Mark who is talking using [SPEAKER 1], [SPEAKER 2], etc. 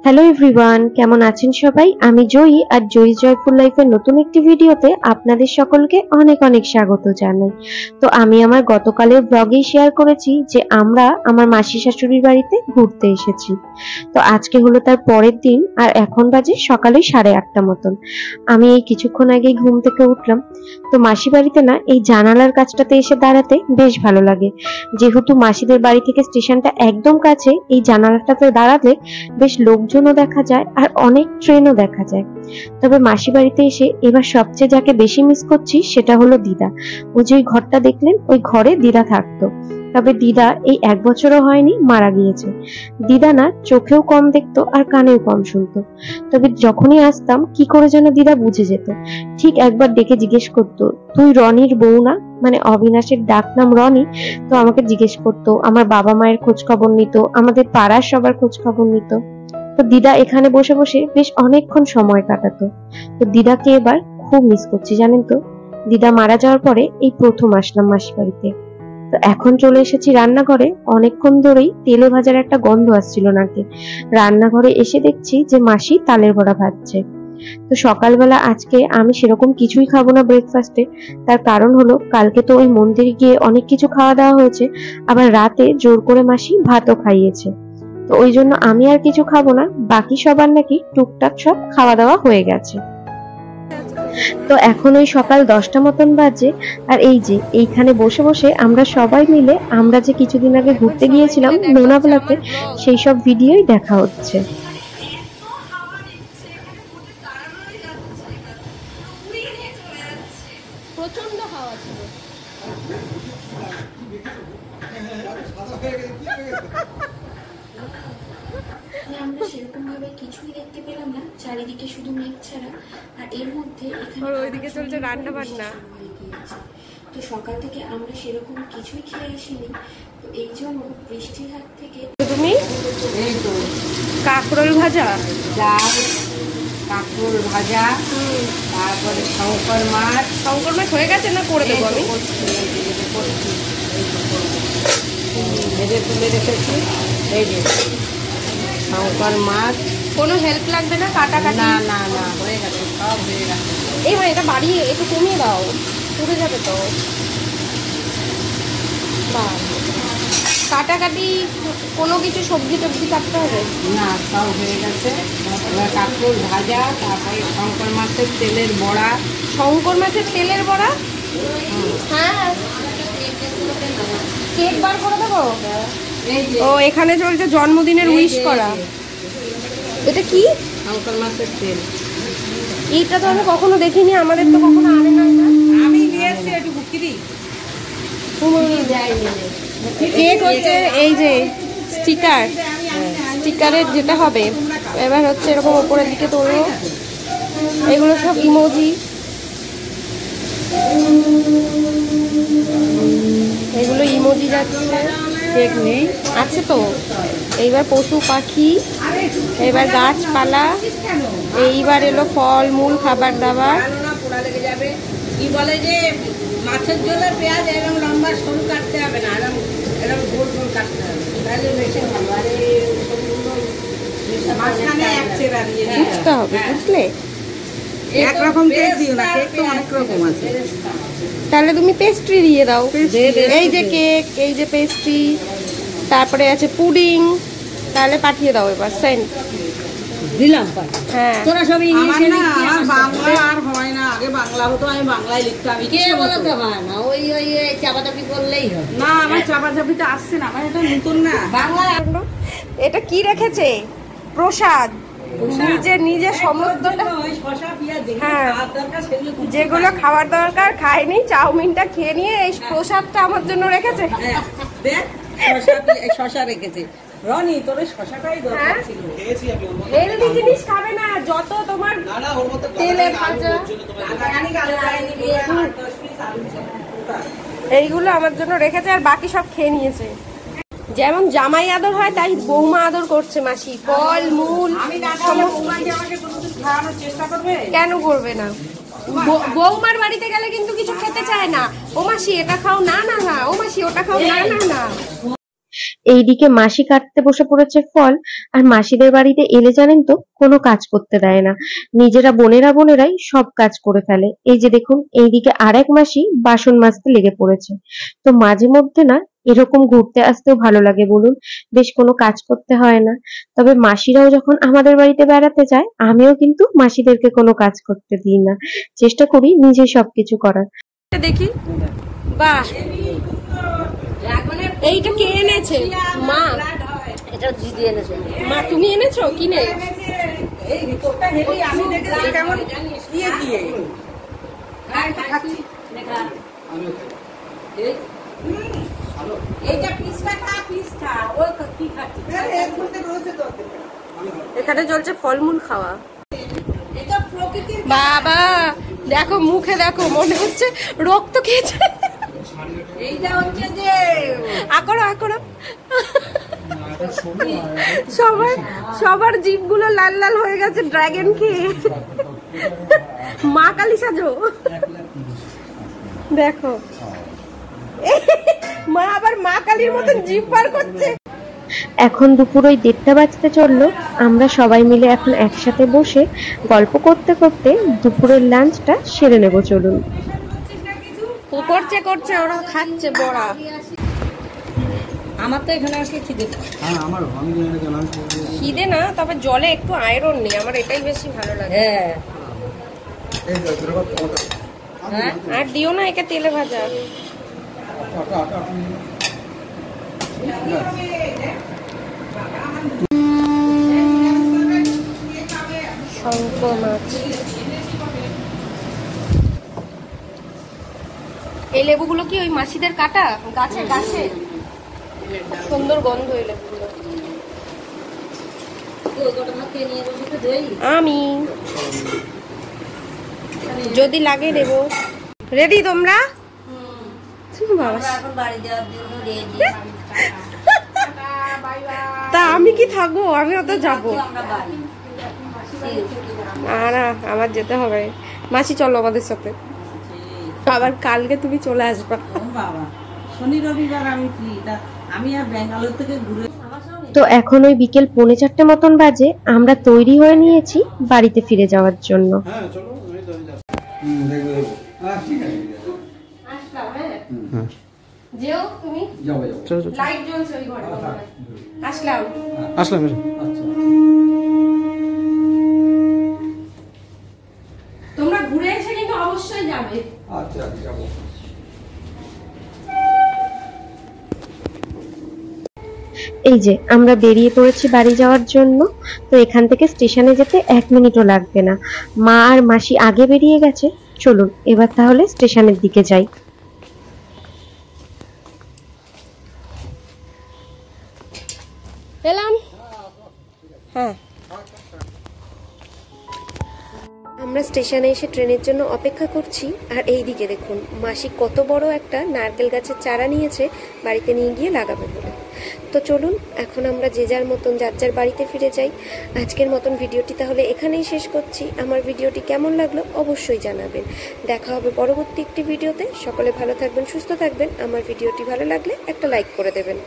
[SPEAKER 1] Hello everyone, কেমন আছেন সবাই? আমি জয়ী আর জয়ী জয়ফুল লাইফের নতুন একটি ভিডিওতে আপনাদের সকলকে অনেক অনেক স্বাগত জানাই। তো আমি আমার গতকালের ব্লগেই শেয়ার করেছি যে আমরা আমার মাসি শাশুড়ির বাড়িতে ঘুরতে এসেছি। তো আজকে হলো তার পরের দিন আর এখন বাজে সকালে 8:30 মতন। আমি এই কিছুক্ষণ আগেই ঘুম থেকে উঠলাম। তো মাসি বাড়িতে না এই জানালার কাছটাতে এসে দাঁড়াতে বেশ ভালো লাগে। যেহেতু মাসিদের বাড়ি থেকে স্টেশনটা একদম কাছে, এই জানালাটাতে দাঁড়ালে বেশ লোকজনও দেখা যায় আর অনেক ট্রেনও দেখা যায়। তবে মাসি বাড়িতে এসে এবার সবচেয়ে যাকে বেশি মিস করছি সেটা হলো দিদা। ওই যে ঘরটা দেখলেন, ওই ঘরে দিদা থাকতো। তবে দিদা এই 1 বছরও হয়নি মারা গিয়েছে। দিদা না চোখেও কম দেখতো আর কানেও কম শুনতো। তবে যখনই আসতাম কি করে যেন দিদা বুঝে যেত। ঠিক একবার ডেকে জিজ্ঞেস করতো, তুই রনির বউ না? মানে অবিনাশের ডাক নাম রনি। তো আমাকে জিজ্ঞেস করতো, আমার বাবা মায়ের খোঁজ খবর নিত, আমাদের পাড়ার সবার খোঁজ খবর নিত। তো দিদা এখানে বসে বসে বেশ অনেকক্ষণ সময় কাটাতো। তো দিদাকে এবার খুব মিস করছি জানেন তো। দিদা মারা যাওয়ার পরে এই প্রথম আসলাম মাসি বাড়িতে। তো এখন চলে এসেছি রান্নাঘরে। অনেকক্ষণ ধরেই তেলে ভাজার একটা গন্ধ আসছিল নাকে। রান্নাঘরে এসে দেখছি যে মাসি তালের বড়া ভাজছে। তো সকালবেলা আজকে আমি সেরকম কিছুই খাবো না ব্রেকফাস্টে। তার কারণ হলো কালকে তো ওই মন্দিরে গিয়ে অনেক কিছু খাওয়া দাওয়া হয়েছে, আবার রাতে জোর করে মাসি ভাতও খাইয়েছে। তো ওই জন্য আমি আর কিছু খাবো না। বাকি সবার নাকি টুকটাক সব খাওয়া দাওয়া হয়ে গেছে। তো এখন ওই সকাল 10টা মতন বাজে। আর এই যে এইখানে বসে বসে আমরা সবাই মিলে আমরা যে কিছুদিন আগে ঘুরতে গিয়েছিলাম লোনাভালাতে, সেই সব ভিডিওই দেখা হচ্ছে।
[SPEAKER 2] প্রচন্ড হাওয়া ছিল।
[SPEAKER 3] আমরা সেরকম ভাবে কিছুই দেখতে পেলাম না, চারিদিকে শুধু মেঘ ছাড়া। আর এর মধ্যে
[SPEAKER 2] ওইদিকে চলছে রান্না বান্না।
[SPEAKER 3] তো সকাল থেকে আমরা সেরকম কিছুই খেয়ে আসিনি, তো এই জন্য বৃষ্টির হাত থেকে।
[SPEAKER 2] তুমি কাঁকরোল ভাজা,
[SPEAKER 4] ডাল, কাঁকরোল ভাজা, তারপরে শঙ্কর মাছ
[SPEAKER 2] হয়ে গেছে না? করে দেবো আমি।
[SPEAKER 4] ভেজে তুলে রেখেছি। এই যে শঙ্কর মাছ।
[SPEAKER 2] কোনো হেল্প লাগবে না কাটাকাটি?
[SPEAKER 4] না না না, হয়ে গেছে, সব হয়ে গেছে।
[SPEAKER 2] এই মানে এটা বাড়িয়ে একটু কমিয়ে দাও, পুড়ে যাবে তো। কাটাকাটি কোনো কিছু সবজি টবজি কাটতে হবে
[SPEAKER 4] না, সব হয়ে গেছে। এবার কাঁকরোল ভাজা, তারপরে শঙ্কর মাছের তেলের বড়া।
[SPEAKER 2] শঙ্কর মাছের তেলের বড়া? হ্যাঁ, কেক বার করে দেবো। ও এখানে চলছে জন্মদিনের উইশ করা। এটা কি?
[SPEAKER 4] শঙ্কর মাছের তেল।
[SPEAKER 2] এইটা তো আমি কখনো দেখিনি, আমাদের তো কখনো আনে না।
[SPEAKER 4] আমি নিয়ে এসেছি একটু বিক্রি।
[SPEAKER 2] কেক হচ্ছে এই যে স্টিকার, স্টিকারের যেটা হবে। এবার হচ্ছে এরকম উপরের দিকে তোলো, এগুলো সব ইমোজি। এগুলো ইমোজি যাচ্ছে।
[SPEAKER 4] কেক নেই,
[SPEAKER 2] আছে তো। এইবার পশু পাখি, এইবার গাছপালা, এইবার এলো ফল মূল খাবার দাবার।
[SPEAKER 4] কি বলে যে মাছের জন্য পেঁয়াজ এরকম লম্বা সরু কাটতে হবে না, এরকম এরকম গোল গোল কাটতে হবে, তাহলে বেশি ভালো। আর মাঝখানে এক চেরা দিয়ে
[SPEAKER 2] বুঝতে হবে, বুঝলে?
[SPEAKER 4] একরকম কেক দিও না, কেক তো অনেক রকম আছে।
[SPEAKER 2] তাহলে তুমি পেস্ট্রি দিয়ে দাও। এই যে কেক, এই যে পেস্ট্রি, তারপরে আছে পুডিং। তাহলে পাঠিয়ে দাও এবার সেন্ট
[SPEAKER 4] দিলাম।
[SPEAKER 2] হ্যাঁ,
[SPEAKER 4] তোরা সব ইংলিশে লিখবি, আমার বাংলা আর হয় না। আগে বাংলা হতো, আমি বাংলায় লিখতাম। কে বলতে হয় না, ওই ওই চাপাচাপি করলেই হবে। না, আমার চাপাচাপিটা আসছে না, আমার এটা নতুন না বাংলা।
[SPEAKER 2] এটা কি রেখেছে? প্রসাদ। নিজে নিজে সমস্তটা, হ্যাঁ, যেগুলো খাওয়ার দরকার খায়নি, চাউমিনটা খেয়ে নিয়ে এই প্রসাদটা আমার জন্য রেখেছে।
[SPEAKER 4] শশা রেখেছে। রনি, তোর শশাটাই দরকার ছিল।
[SPEAKER 2] হেলদি জিনিস খাবে না, যত তোমার তেলে ভাজা এইগুলো আমার জন্য রেখেছে, আর বাকি সব খেয়ে নিয়েছে। যেমন জামাই আদর হয় তাই বৌমা আদর করছে মাসি। ফল মূল কেন করবে না? বৌমার বাড়িতে গেলে কিন্তু কিছু খেতে চায় না। ও মাসি এটা খাও, না না না। ও মাসি ওটা খাও, না না না।
[SPEAKER 1] এইদিকে মাসি কাটতে বসে পড়েছে ফল। আর মাসিদের বাড়িতে এলে জানেন তো কোনো কাজ করতে দেয় না, নিজেরা বোনেরাই সব কাজ করে ফেলে। এই যে দেখুন, এইদিকে আরেক মাসি বাসন মাজতে লেগে পড়েছে। তো মাঝে মধ্যে না এরকম ঘুরতে আসতেও ভালো লাগে বলুন, বেশ কোনো কাজ করতে হয় না। তবে মাসিরাও যখন আমাদের বাড়িতে বেড়াতে যায়, আমিও কিন্তু মাসিদেরকে কোনো কাজ করতে দিই না, চেষ্টা করি নিজে সবকিছু করার।
[SPEAKER 2] দেখি, বাহ, এইটা কে এনেছে? মা,
[SPEAKER 4] এটা দিদি এনেছে।
[SPEAKER 2] মা তুমি এনেছো কিনে?
[SPEAKER 4] এই রিপোর্টটা হেভি, আমি দেখেছি কেমন দিয়ে দিয়ে খাচ্ছি দেখা এইটা পিসটা খা ওই কি খাচ্ছি এর মধ্যে রয়েছে তো।
[SPEAKER 2] এখানে চলছে ফলমূল খাওয়া।
[SPEAKER 4] এটা প্রকৃতির
[SPEAKER 2] বাবা দেখো, মুখে দেখো, মনে হচ্ছে রক্ত খেয়েছে।
[SPEAKER 4] এইটা হচ্ছে যে
[SPEAKER 2] আকড়ো আকড়ো, সবার জিভগুলো লাল লাল হয়ে গেছে ড্রাগন খেয়ে। মা কালী সাজো, দেখো মা আবার মা কালীর মতন জিভ বার করছে।
[SPEAKER 1] এখন দুপুর ওই 1:30 বাজতে চললো। আমরা সবাই মিলে এখন একসাথে বসে গল্প করতে করতে দুপুরের লাঞ্চটা সেরে নেব। চলুন।
[SPEAKER 2] করছে করছে, ওরা খাচ্ছে বড়া।
[SPEAKER 4] আমার তো এখানে আসলে খিদে
[SPEAKER 2] খিদে না, তবে জলে একটু আয়রন নেই, আমার এটাই বেশি ভালো লাগে।
[SPEAKER 4] হ্যাঁ
[SPEAKER 2] আর দিও না একে তেলে ভাজা। শঙ্খ মাছ, এই লেবুগুলো কি ওই মাসিদের কাটা গাছে গাছে? সুন্দর গন্ধ এই লেবুগুলো। আমি যদি লাগে নেব। রেডি তোমরা? বাবা, তা আমি কি থাকবো? আমিও তো যাবো। না, আমার যেতে হবে। মাসি চলো আমাদের সাথে, আবার কালকে তুমি চলে আসবা।
[SPEAKER 4] বাবা শনি রবিবার আমি ফ্রি, আমি আর ব্যাঙ্গালোর থেকে ঘুরে।
[SPEAKER 1] তো এখন ওই বিকেল 3:45 মতন বাজে। আমরা তৈরি হয়ে নিয়েছি বাড়িতে ফিরে যাওয়ার জন্য।
[SPEAKER 2] যেও তুমি, লাইট জ্বলছে ওই ঘরে। আসলাম। তোমরা ঘুরে এসে কিন্তু অবশ্যই যাবে।
[SPEAKER 5] আচ্ছা যাবো।
[SPEAKER 1] এই যে আমরা বেরিয়ে পড়েছি বাড়ি যাওয়ার জন্য। তো এখান থেকে স্টেশনে যেতে 1 মিনিটও লাগবে না। মা আর মাসি আগে বেরিয়ে গেছে। চলুন এবার তাহলে স্টেশনের দিকে যাই।
[SPEAKER 2] এলাম। হ্যাঁ,
[SPEAKER 1] আমরা স্টেশনে এসে ট্রেনের জন্য অপেক্ষা করছি। আর এই দিকে দেখুন, মাসি কত বড় একটা নারকেল গাছের চারা নিয়েছে বাড়িতে নিয়ে গিয়ে লাগাবে বলে। তো চলুন এখন আমরা যে যার মতন যার যার বাড়িতে ফিরে যাই। আজকের মতন ভিডিওটি তাহলে এখানেই শেষ করছি। আমার ভিডিওটি কেমন লাগলো অবশ্যই জানাবেন। দেখা হবে পরবর্তী একটি ভিডিওতে। সকলে ভালো থাকবেন, সুস্থ থাকবেন। আমার ভিডিওটি ভালো লাগলে একটা লাইক করে দেবেন।